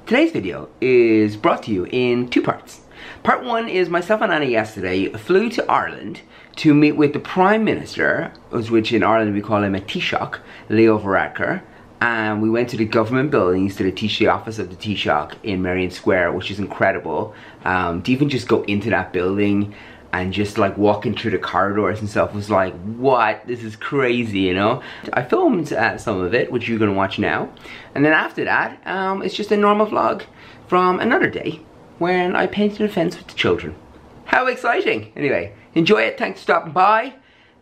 Today's video is brought to you in two parts. Part one is myself and Anna yesterday flew to Ireland to meet with the Prime Minister, which in Ireland we call him a Taoiseach, Leo Varadkar. And we went to the government buildings, to the office of the Taoiseach in Merrion Square, which is incredible. To even just go into that building and just like walking through the corridors and stuff was like, what? This is crazy, you know? I filmed some of it, which you're gonna watch now. And then after that, it's just a normal vlog from another day when I painted a fence with the children. How exciting! Anyway, enjoy it, thanks for stopping by.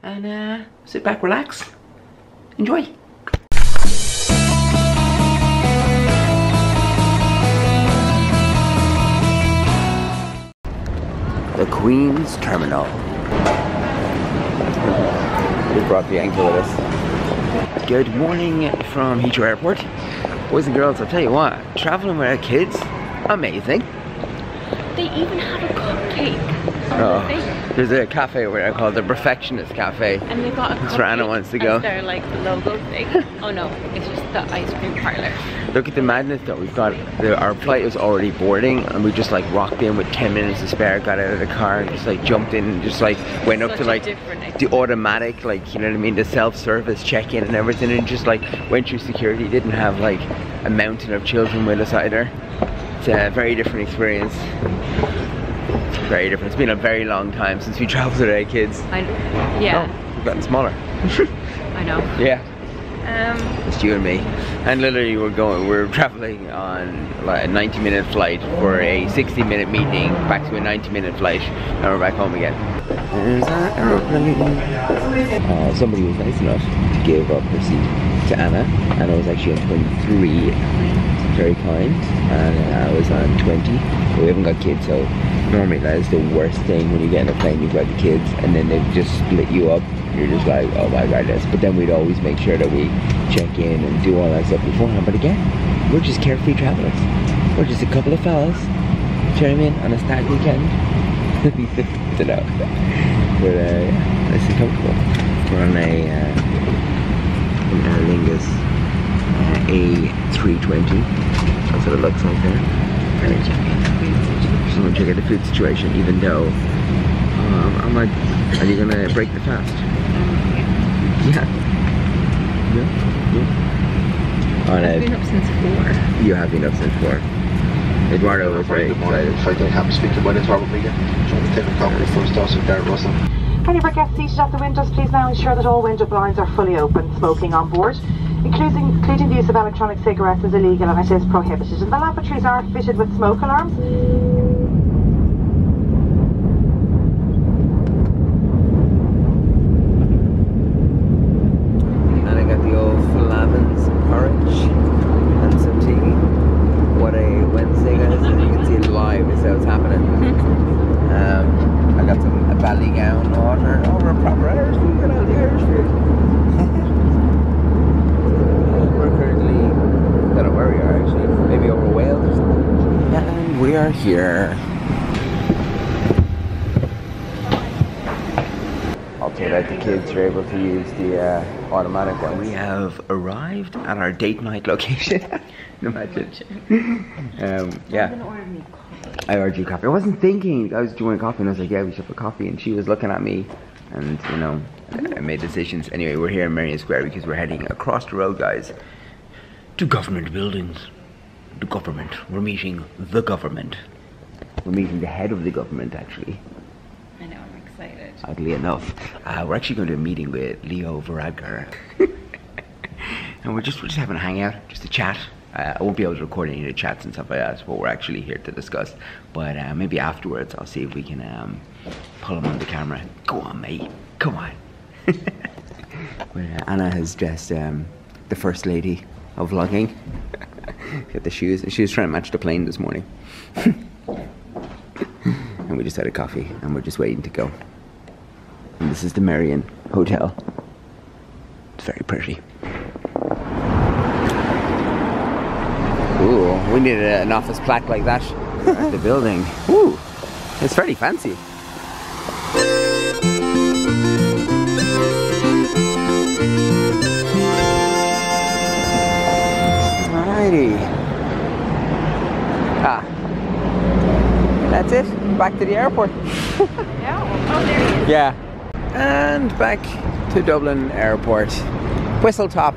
And sit back, relax, enjoy. The Queen's Terminal. We brought the ankle with us. Good morning from Heathrow Airport. Boys and girls, I'll tell you what, traveling with our kids, amazing. They even have a cupcake. Oh, there's a cafe over there called the Perfectionist Cafe. And they've got a cupcake. That's where Anna wants to go. Their like logo thing. Oh no, it's just the ice cream parlor. Look at the madness though. We've got our flight was already boarding, and we just like rocked in with 10 minutes to spare. Got out of the car and just like jumped in and just like went up to like the automatic, like, you know what I mean, the self-service check-in and everything, and just like went through security. Didn't have like a mountain of children with us either. It's a very different experience. Very different. It's been a very long time since we traveled with our kids. Yeah. Oh, we've gotten smaller. I know. Yeah. It's you and me. And literally we're traveling on like a 90-minute flight for a 60-minute meeting, back to a 90-minute flight, and we're back home again. There's our aeroplane. Somebody was nice enough to give up her seat to Anna. Anna was actually on 23, very kind, and I was on 20. But we haven't got kids, so normally that is the worst thing when you get in a plane, you've got the kids, and then they just split you up. You're just like, oh my god, yes. But then we'd always make sure that we check in and do all that stuff beforehand. But again, we're just carefree travelers. We're just a couple of fellas, do you know what I mean, on a stag weekend. Don't know. But yeah, this is comfortable. We're on a Aer Lingus A320. That's what it looks like there. Just want to check out the food situation, even though I'm like, are you gonna break the fast? Yeah. I've been up since 4. You have been up since 4. Eduardo was very excited. Friday, I'm speaking with Eduardo Emilia. Trying to take a copy of the first dose of Derek Russell. Any of our guests seated at the windows, please now ensure that all window blinds are fully open. Smoking on board, including the use of electronic cigarettes, is illegal and it is prohibited. And the lavatories are fitted with smoke alarms. And I got the old flavins porridge and some tea. What a Wednesday, guys. You can see it live, is how it's happening. I got some Ballygown water. Oh, we're proper Irish food. Look at all the Irish food. We're currently, I don't know where we are actually, maybe over Wales or something. And we are here. Okay, that the kids are able to use the automatic one. We have arrived at our date night location. Imagine. Yeah. I ordered you coffee. I wasn't thinking I was doing coffee, and I was like, yeah, we should have a coffee. And she was looking at me, and you know, I made decisions. Anyway, we're here in Merrion Square because we're heading across the road, guys, to government buildings. The government. We're meeting the government. We're meeting the head of the government, actually. I know, I'm excited. Oddly enough, we're actually going to a meeting with Leo Varadkar, and we're just having a hangout, just a chat. I won't be able to record any of the chats and stuff like that. That's what we're actually here to discuss. But maybe afterwards, I'll see if we can pull him on the camera. Go on, mate. Come on. But, Anna has dressed the first lady of vlogging. Got the shoes. She was trying to match the plane this morning. And we just had a coffee, and we're just waiting to go. And this is the Merrion Hotel. It's very pretty. Ooh, we needed an office plaque like that at the building. Ooh, it's very fancy. Alrighty. driving back to the airport. Yeah. Oh, there he is. Yeah. And back to Dublin Airport. Whistle stop.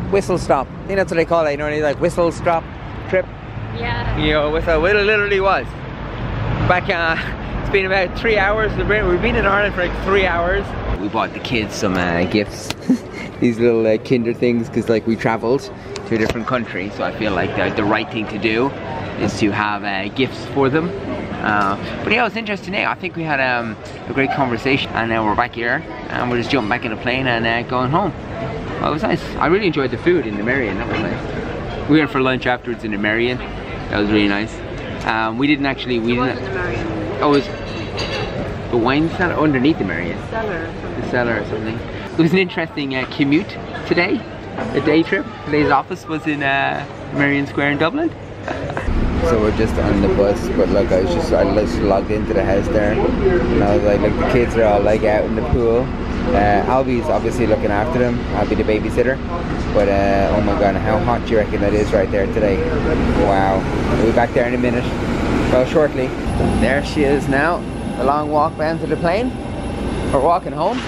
I think that's what they call it. You know, like whistle stop trip. Yeah. You know, it literally was. Back, it's been about 3 hours. We've been in Ireland for like 3 hours. We bought the kids some gifts. These little Kinder things, because like we traveled to a different country, so I feel like the right thing to do is to have gifts for them. But yeah, it was interesting. I think we had a great conversation, and now we're back here, and we're just jumping back in the plane and going home. Well, it was nice. I really enjoyed the food in the Marion. That was nice. We went for lunch afterwards in the Marion. That was really nice. We didn't. Oh, it was the wine cellar underneath the Marion. The cellar or something. It was an interesting commute today. A day trip. Today's office was in Marion Square in Dublin. So we're just on the bus, but look, I just logged into the house there, and I was like the kids are all like out in the pool. Albie's obviously looking after them. I'll be the babysitter. But oh my god, how hot do you reckon that is right there today? Wow. We'll be back there in a minute. Well, shortly. There she is now. A long walk down to the plane. We're walking home.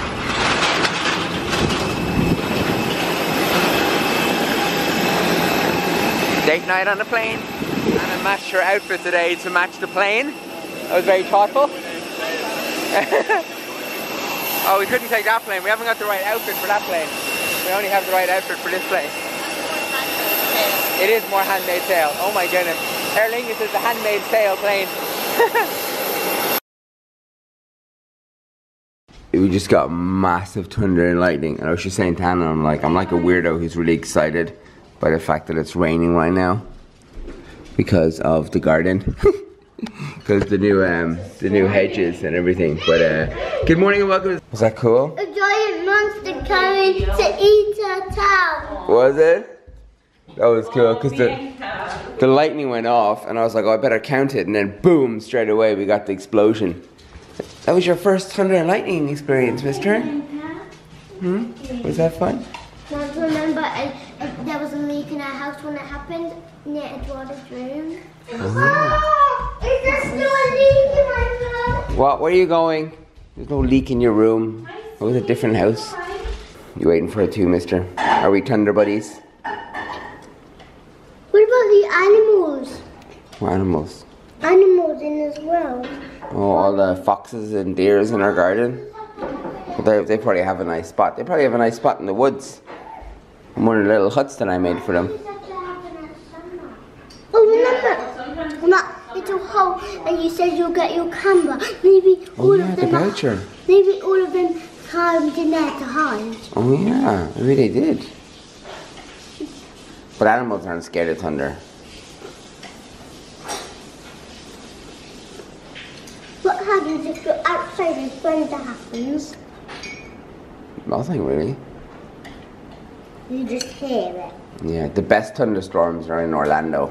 Date night on the plane. And I matched her outfit today to match the plane. That was very thoughtful. Oh, we couldn't take that plane. We haven't got the right outfit for that plane. We only have the right outfit for this plane. It is more handmade sail. Oh my goodness. Aer Lingus is the handmade sail plane. We just got massive thunder and lightning. And I was just saying to Hannah, I'm like a weirdo who's really excited by the fact that it's raining right now because of the garden. Because the new hedges and everything. But good morning and welcome. Was that cool? A giant monster coming to eat our town. Was it? That was cool because the lightning went off and I was like, oh, I better count it, and then boom, straight away we got the explosion. That was your first thunder and lightning experience, mister? Was that fun? Don't remember there was a leak in our house when it happened near Eduardo's room. Oh, is there still a leak in my room? What? Where are you going? There's no leak in your room. It was a different house. You waiting for it too, mister? Are we thunder buddies? What about the animals? What animals? Animals in as well. Oh, all the foxes and deers in our garden. But they probably have a nice spot. They probably have a nice spot in the woods. In one of the little huts that I made for them. Oh, remember that little hole, and you said you'll get your camera. Maybe all of them. The voucher. Maybe all of them climbed in there to hide. Oh yeah, maybe they did. But animals aren't scared of thunder. What happens if you're outside and thunder happens? Nothing really. You just hear it. Yeah, the best thunderstorms are in Orlando.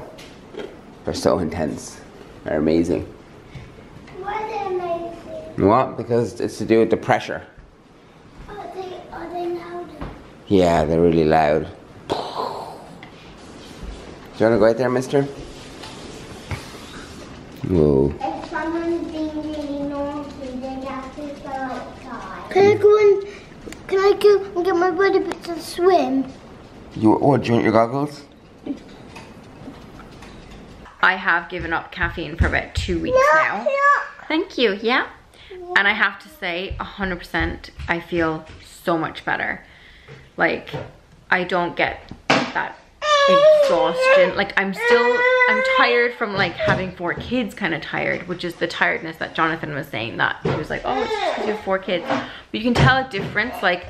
They're so intense. They're amazing. Why are they amazing? What? Because it's to do with the pressure. Are they louder? Yeah, they're really loud. Do you want to go out there, mister? Whoa. If someone's being really naughty, they have to go outside. Can I go and get my buddy to swim? Do you want your goggles? I have given up caffeine for about 2 weeks now. Thank you, yeah. And I have to say, 100%, I feel so much better. Like, I don't get that exhaustion. Like, I'm tired from like having 4 kids, kind of tired, which is the tiredness that Jonathan was saying, that he was like, oh, it's just because you have 4 kids. But you can tell a difference. Like,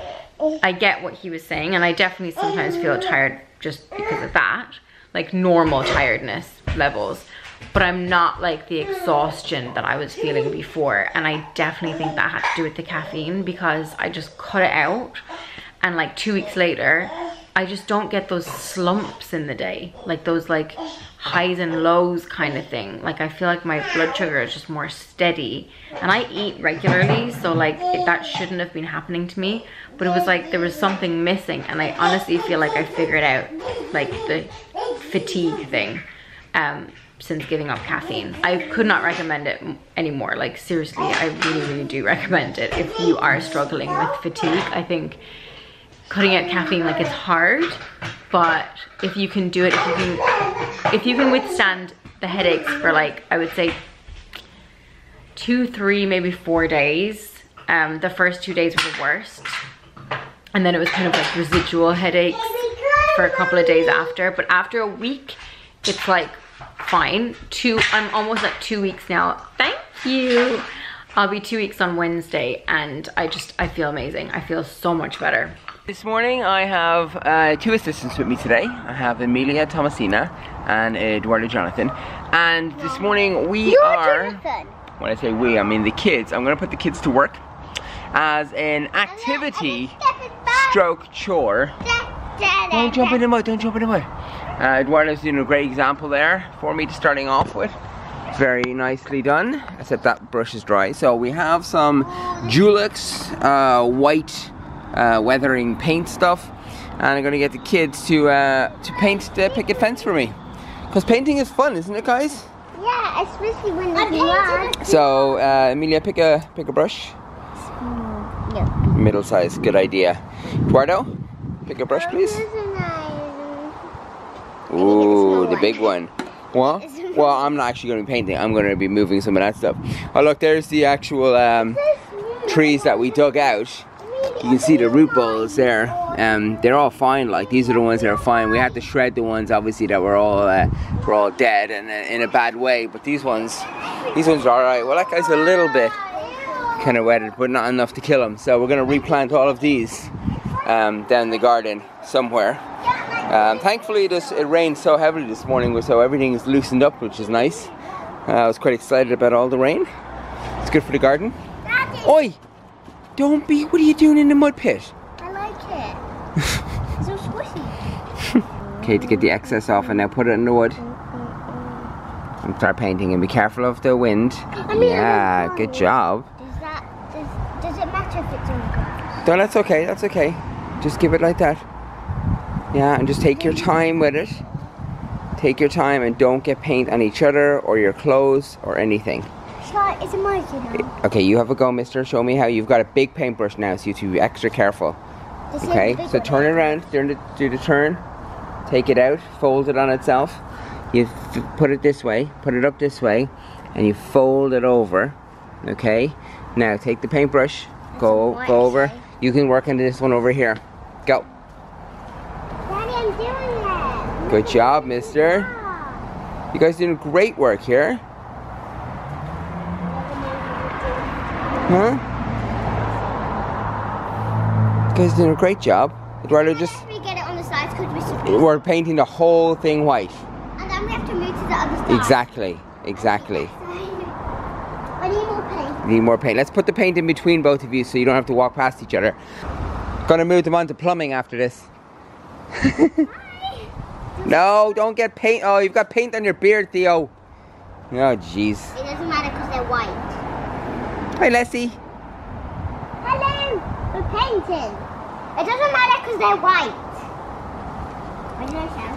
I get what he was saying, and I definitely sometimes feel tired just because of that, like normal tiredness levels, but I'm not like the exhaustion that I was feeling before. And I definitely think that had to do with the caffeine, because I just cut it out, and like 2 weeks later I just don't get those slumps in the day, like those like highs and lows kind of thing. Like I feel like my blood sugar is just more steady, and I eat regularly, so like that shouldn't have been happening to me, but it was like there was something missing. And I honestly feel like I figured out like the fatigue thing. since giving up caffeine. I could not recommend it anymore. Like seriously, I really, really do recommend it if you are struggling with fatigue. I think cutting out caffeine, like, it's hard, but if you can do it, if you can withstand the headaches for, like, I would say 2, 3, maybe 4 days. The first 2 days were the worst, and then it was kind of like residual headaches for a couple of days after, but after a week it's like fine. I'm almost at 2 weeks now. Thank you. I'll be 2 weeks on Wednesday, and I feel amazing. I feel so much better. This morning I have 2 assistants with me today. I have Emilia, Thomasina, and Eduardo, Jonathan. And this morning we are, when I say we, I mean the kids. I'm gonna put the kids to work as an activity stroke chore. Don't jump in the mud, don't jump in the mud. Eduardo's doing a great example there for me, starting off with. Very nicely done, except that brush is dry. So we have some Dulux white weathering paint stuff, and I'm gonna get the kids to paint the picket fence for me. Because painting is fun, isn't it, guys? Yeah, especially when there's blood. So Emilia, pick a brush. No. Middle size, good idea. Eduardo, pick a brush, please. Ooh, the big one. Well, I'm not actually going to be painting. I'm going to be moving some of that stuff. Oh, look, there's the actual trees that we dug out. You can see the root balls there. They're all fine. Like, these are the ones that are fine. We had to shred the ones, obviously, that were all dead and in a bad way. But these ones are all right. Well, that guy's a little bit kind of wetted, but not enough to kill him. So we're going to replant all of these down the garden somewhere. Thankfully it rained so heavily this morning, so everything is loosened up, which is nice. I was quite excited about all the rain. It's good for the garden. Daddy. Oi! What are you doing in the mud pit? I like it. It's so squishy. Okay, to get the excess off, and now put it in the wood. And start painting, and be careful of the wind. Yeah, good job. Does it matter if it's on the grass? No, that's okay, that's okay. Just give it like that. Yeah, and just take your time with it. Take your time and don't get paint on each other or your clothes or anything. It's a mic, you know. Okay, you have a go, mister. Show me how. You've got a big paintbrush now, so you have to be extra careful. Okay, so turn it around, do the turn. Take it out, fold it on itself. You put it this way, put it up this way, and you fold it over. Okay, now take the paintbrush, go over. You can work on this one over here. Go. Daddy, I'm doing it. Good job, mister. Yeah. You guys doing great work here. Huh? You guys doing a great job. Eduardo, just... We get it on the sides because we're painting the whole thing white. And then we have to move to the other side. Exactly, exactly. I need more paint. You need more paint. Let's put the paint in between both of you so you don't have to walk past each other. Gonna move them on to plumbing after this. No, don't get paint. Oh, you've got paint on your beard, Theo. Oh, jeez. It doesn't matter because they're white. Hi, Lessie. Hello. We're painting. It doesn't matter because they're white. Why did I shout?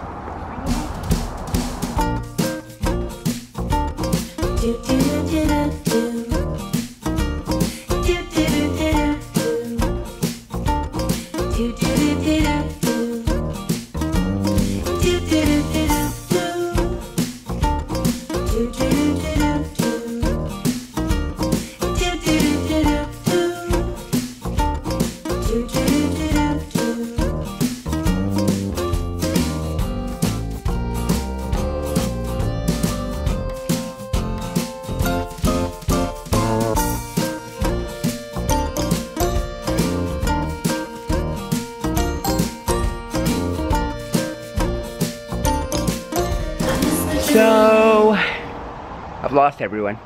So, I've lost everyone.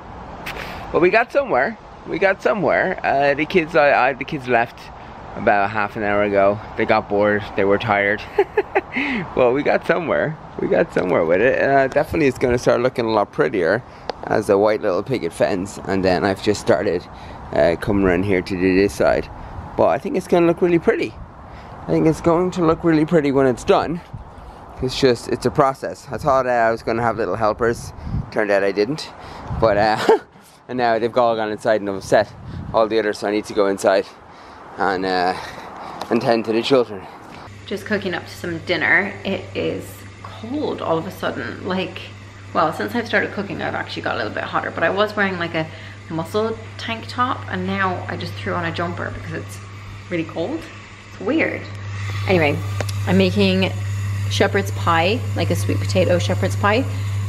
But we got somewhere. We got somewhere. The kids left about half an hour ago. They got bored. They were tired. Well, we got somewhere. We got somewhere with it. Definitely it's going to start looking a lot prettier as a white little picket fence. And then I've just started coming around here to do this side. But I think it's going to look really pretty. I think it's going to look really pretty when it's done. it's a process. I thought I was going to have little helpers. Turned out I didn't. But, and now they've all gone inside and I've set all the others, so I need to go inside and tend to the children. Just cooking up some dinner. It is cold all of a sudden. Like, well, since I've started cooking, I've actually got a little bit hotter, but I was wearing like a muscle tank top and now I just threw on a jumper because it's really cold. It's weird. Anyway, I'm making shepherd's pie, like a sweet potato shepherd's pie.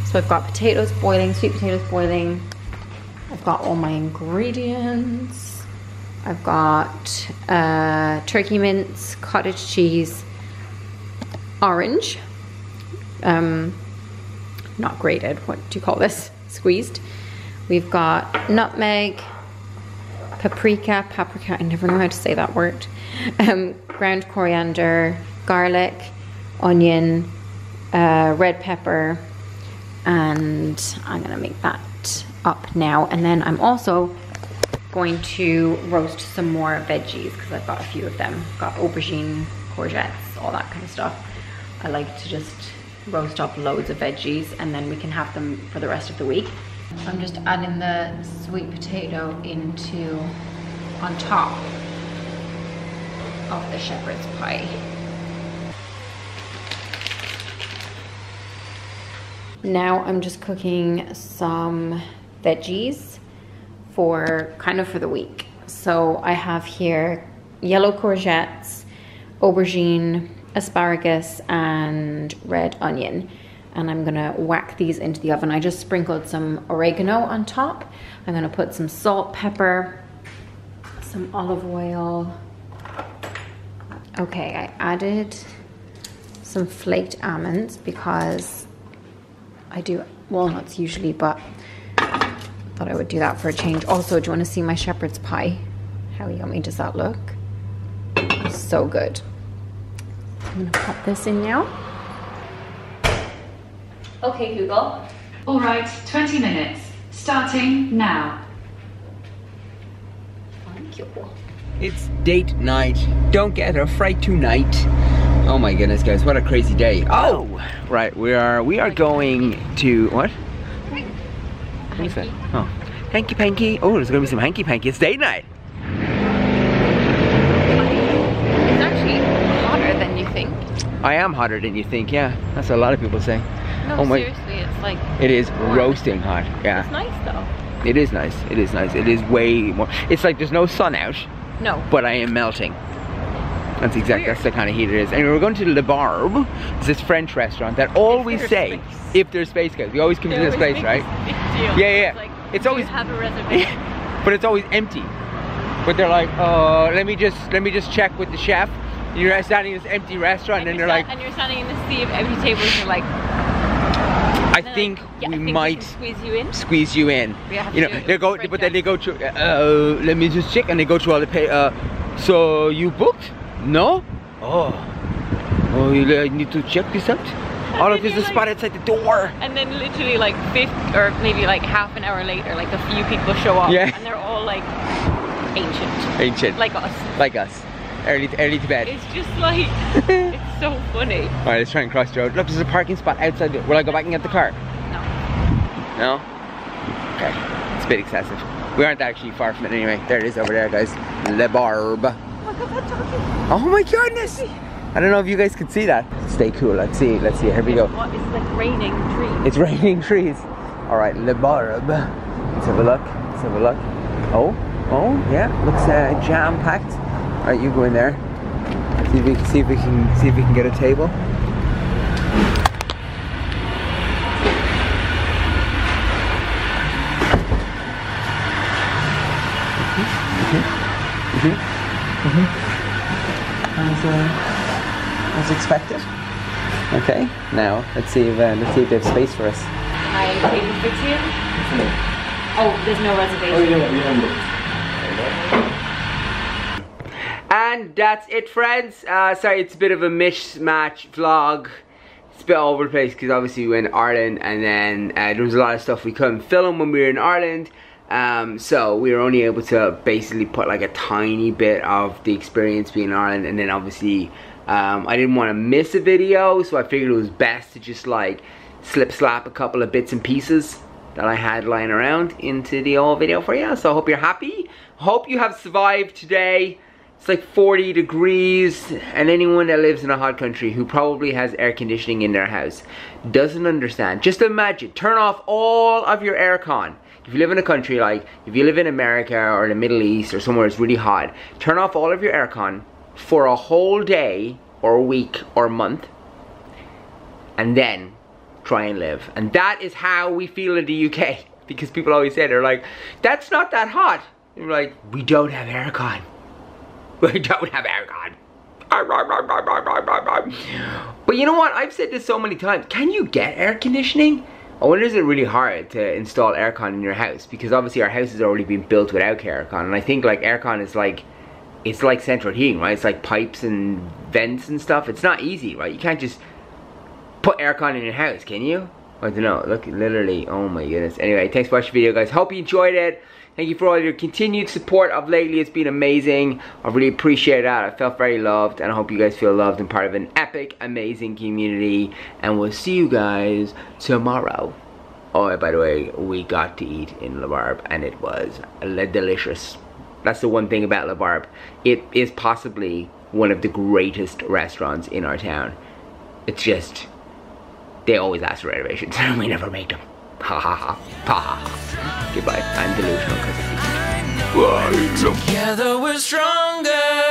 So I've got potatoes boiling, sweet potatoes boiling. I've got all my ingredients. I've got turkey mince, cottage cheese, orange, not grated, what do you call this? Squeezed. We've got nutmeg, paprika, I never know how to say that word, ground coriander, garlic, onion, red pepper, and I'm gonna make that up now. And then I'm also going to roast some more veggies because I've got a few of them. I've got aubergine, courgettes, all that kind of stuff. I like to just roast up loads of veggies and then we can have them for the rest of the week. I'm just adding the sweet potato on top of the shepherd's pie. Now I'm just cooking some veggies for the week. So I have here yellow courgettes, aubergine, asparagus, and red onion. And I'm gonna whack these into the oven. I just sprinkled some oregano on top. I'm gonna put some salt, pepper, some olive oil. Okay, I added some flaked almonds because I do walnuts usually, but thought I would do that for a change. Also, do you want to see my shepherd's pie? How yummy does that look? So good. I'm gonna pop this in now. Okay, Google. All right, 20 minutes. Starting now. Thank you. It's date night. Don't get a fright tonight. Oh my goodness, guys, what a crazy day. Oh, right, we are going to what? What is that? Oh, hanky panky. Oh, there's gonna be some hanky panky. It's date night. It's actually hotter than you think. I am hotter than you think. Yeah, that's what a lot of people say. No, seriously, it's like it is warm. roasting hot. Yeah, it's nice though. It is nice. It is nice. It is way more. It's like there's no sun out. No. But I am melting. That's the kind of heat it is. And we're going to Le Barbe. It's this French restaurant that always say, if there's space, guys. We always come to this place, right? Yeah. It's like, it's always have a reservation. But it's always empty. But they're like, let me just check with the chef. You're standing in this empty restaurant, and they're like, and you're standing in the sea of empty tables. And you're like, I think we might squeeze you in. You know, they go, but then they go through. Let me just check, and they go through all the pay. So you booked? No? Oh, you need to check this out. All of this is spot outside the door. And then literally like or maybe like half an hour later, like a few people show up, and they're all like ancient, like us, early to bed. It's just like it's so funny. All right, let's try and cross the road. Look, there's a parking spot outside. Will I go back and get the car? No. Okay, it's a bit excessive. We aren't actually far from it anyway. There it is over there, guys. Le Barbe. Oh my goodness! I don't know if you guys can see that. Stay cool. Let's see. Here we go. What is it, like raining trees? It's raining trees. All right, Le Barbe. Let's have a look. Oh, yeah. Looks jam packed. All right, you go in there. See if we can get a table. As expected. Okay, now let's see if they have space for us. I table fix you. Oh, there's no reservation. And that's it, friends. Sorry, it's a bit of a mismatch vlog. It's a bit all over the place because obviously we went to Ireland, and then there was a lot of stuff we couldn't film when we were in Ireland. So we were only able to basically put like a tiny bit of the experience being in Ireland, and then obviously I didn't want to miss a video, so I figured it was best to just like slap a couple of bits and pieces that I had lying around into the old video for you. So I hope you're happy. Hope you have survived today. It's like 40 degrees, and anyone that lives in a hot country who probably has air conditioning in their house doesn't understand. Just imagine, turn off all of your aircon. If you live in a country like, if you live in America or the Middle East or somewhere it's really hot, turn off all of your aircon for a whole day or a week or a month, and then try and live. And that is how we feel in the UK, because people always say, they're like, that's not that hot. They're like, we don't have aircon. We don't have aircon. But you know what? I've said this so many times. Can you get air conditioning? I wonder, is it really hard to install aircon in your house? Because obviously our house has already been built without aircon. And I think like aircon is like, it's like central heating, right? It's like pipes and vents and stuff. It's not easy, right? You can't just put aircon in your house, can you? I don't know. Look, literally, oh my goodness. Anyway, thanks for watching the video, guys. Hope you enjoyed it. Thank you for all your continued support of lately. It's been amazing. I really appreciate that. I felt very loved, and I hope you guys feel loved and part of an epic, amazing community. And we'll see you guys tomorrow. Oh, by the way, we got to eat in La Barbe, and it was delicious. That's the one thing about La Barbe. It is possibly one of the greatest restaurants in our town. It's just, they always ask for reservations, and we never make them. Ha ha ha. Ha ha. Goodbye. I'm delusional because of you. Together we're stronger.